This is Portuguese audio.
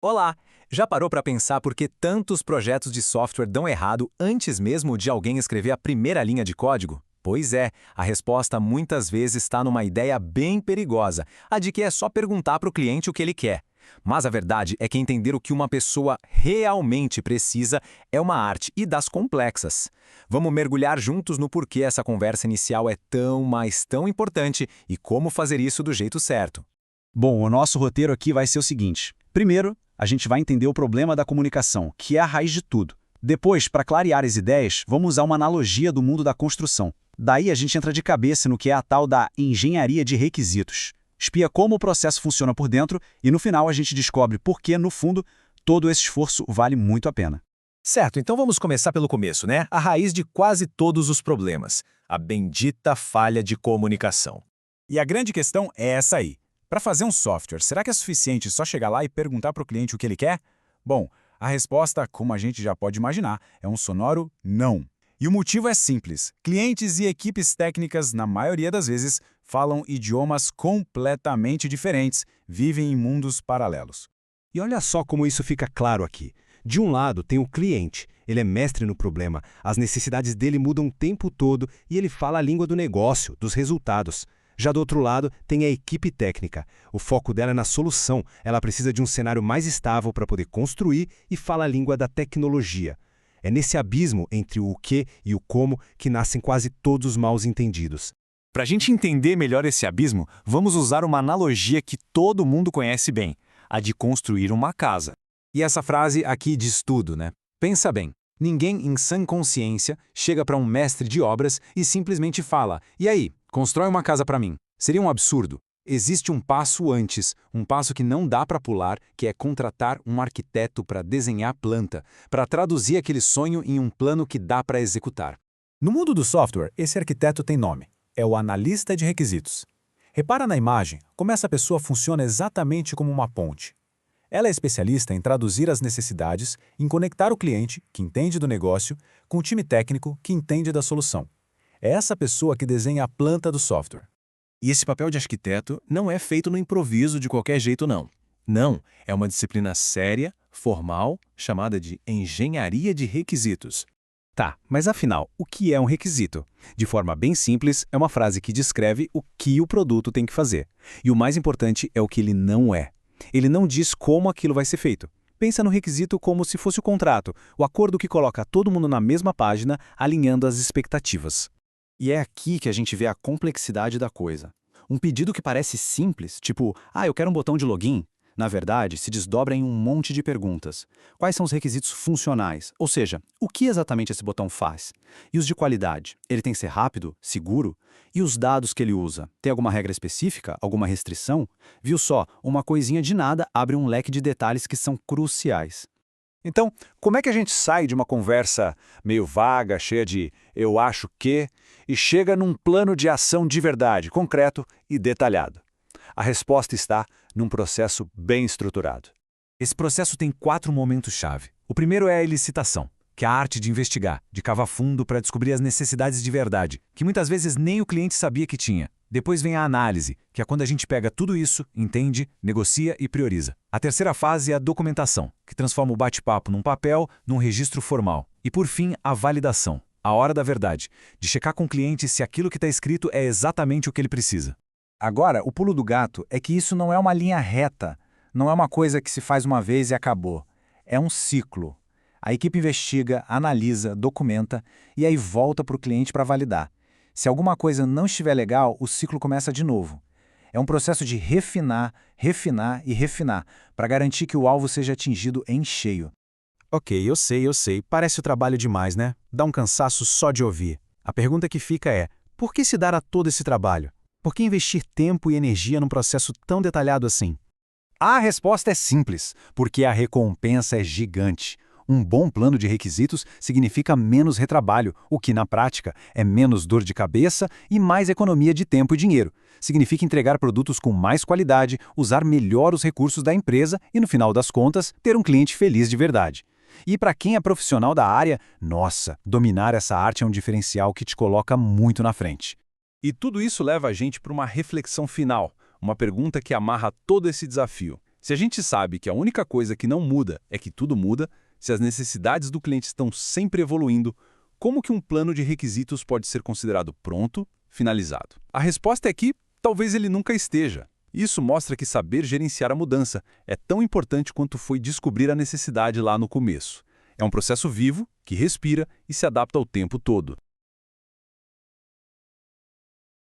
Olá! Já parou para pensar por que tantos projetos de software dão errado antes mesmo de alguém escrever a primeira linha de código? Pois é, a resposta muitas vezes está numa ideia bem perigosa, a de que é só perguntar para o cliente o que ele quer. Mas a verdade é que entender o que uma pessoa realmente precisa é uma arte e das complexas. Vamos mergulhar juntos no porquê essa conversa inicial é tão, mas tão importante e como fazer isso do jeito certo. Bom, o nosso roteiro aqui vai ser o seguinte. Primeiro, a gente vai entender o problema da comunicação, que é a raiz de tudo. Depois, para clarear as ideias, vamos usar uma analogia do mundo da construção. Daí a gente entra de cabeça no que é a tal da engenharia de requisitos. Espia como o processo funciona por dentro e no final a gente descobre por que, no fundo, todo esse esforço vale muito a pena. Certo, então vamos começar pelo começo, né? A raiz de quase todos os problemas. A bendita falha de comunicação. E a grande questão é essa aí. Para fazer um software, será que é suficiente só chegar lá e perguntar para o cliente o que ele quer? Bom, a resposta, como a gente já pode imaginar, é um sonoro não. E o motivo é simples. Clientes e equipes técnicas, na maioria das vezes, falam idiomas completamente diferentes, vivem em mundos paralelos. E olha só como isso fica claro aqui. De um lado tem o cliente, ele é mestre no problema, as necessidades dele mudam o tempo todo e ele fala a língua do negócio, dos resultados. Já do outro lado, tem a equipe técnica. O foco dela é na solução. Ela precisa de um cenário mais estável para poder construir e fala a língua da tecnologia. É nesse abismo entre o que e o como que nascem quase todos os mal-entendidos. Para a gente entender melhor esse abismo, vamos usar uma analogia que todo mundo conhece bem, a de construir uma casa. E essa frase aqui diz tudo, né? Pensa bem, ninguém em sã consciência chega para um mestre de obras e simplesmente fala: "E aí, constrói uma casa para mim." Seria um absurdo. Existe um passo antes, um passo que não dá para pular, que é contratar um arquiteto para desenhar a planta, para traduzir aquele sonho em um plano que dá para executar. No mundo do software, esse arquiteto tem nome. É o analista de requisitos. Repara na imagem como essa pessoa funciona exatamente como uma ponte. Ela é especialista em traduzir as necessidades, em conectar o cliente, que entende do negócio, com o time técnico, que entende da solução. É essa pessoa que desenha a planta do software. E esse papel de arquiteto não é feito no improviso de qualquer jeito, não. Não, é uma disciplina séria, formal, chamada de engenharia de requisitos. Tá, mas afinal, o que é um requisito? De forma bem simples, é uma frase que descreve o que o produto tem que fazer. E o mais importante é o que ele não é. Ele não diz como aquilo vai ser feito. Pensa no requisito como se fosse o contrato, o acordo que coloca todo mundo na mesma página, alinhando as expectativas. E é aqui que a gente vê a complexidade da coisa. Um pedido que parece simples, tipo, eu quero um botão de login, na verdade, se desdobra em um monte de perguntas. Quais são os requisitos funcionais? Ou seja, o que exatamente esse botão faz? E os de qualidade? Ele tem que ser rápido, seguro? E os dados que ele usa? Tem alguma regra específica? Alguma restrição? Viu só, uma coisinha de nada abre um leque de detalhes que são cruciais. Então, como é que a gente sai de uma conversa meio vaga, cheia de "eu acho que", e chega num plano de ação de verdade, concreto e detalhado? A resposta está num processo bem estruturado. Esse processo tem 4 momentos-chave. O primeiro é a elicitação, que é a arte de investigar, de cavar fundo para descobrir as necessidades de verdade, que muitas vezes nem o cliente sabia que tinha. Depois vem a análise, que é quando a gente pega tudo isso, entende, negocia e prioriza. A terceira fase é a documentação, que transforma o bate-papo num papel, num registro formal. E por fim, a validação, a hora da verdade, de checar com o cliente se aquilo que está escrito é exatamente o que ele precisa. Agora, o pulo do gato é que isso não é uma linha reta, não é uma coisa que se faz uma vez e acabou. É um ciclo. A equipe investiga, analisa, documenta e aí volta para o cliente para validar. Se alguma coisa não estiver legal, o ciclo começa de novo. É um processo de refinar, refinar e refinar, para garantir que o alvo seja atingido em cheio. Ok, eu sei, parece o trabalho demais, né? Dá um cansaço só de ouvir. A pergunta que fica é, por que se dar a todo esse trabalho? Por que investir tempo e energia num processo tão detalhado assim? A resposta é simples, porque a recompensa é gigante. Um bom plano de requisitos significa menos retrabalho, o que, na prática, é menos dor de cabeça e mais economia de tempo e dinheiro. Significa entregar produtos com mais qualidade, usar melhor os recursos da empresa e, no final das contas, ter um cliente feliz de verdade. E para quem é profissional da área, nossa, dominar essa arte é um diferencial que te coloca muito na frente. E tudo isso leva a gente para uma reflexão final, uma pergunta que amarra todo esse desafio. Se a gente sabe que a única coisa que não muda é que tudo muda, se as necessidades do cliente estão sempre evoluindo, como que um plano de requisitos pode ser considerado pronto, finalizado? A resposta é que talvez ele nunca esteja. Isso mostra que saber gerenciar a mudança é tão importante quanto foi descobrir a necessidade lá no começo. É um processo vivo, que respira e se adapta ao tempo todo.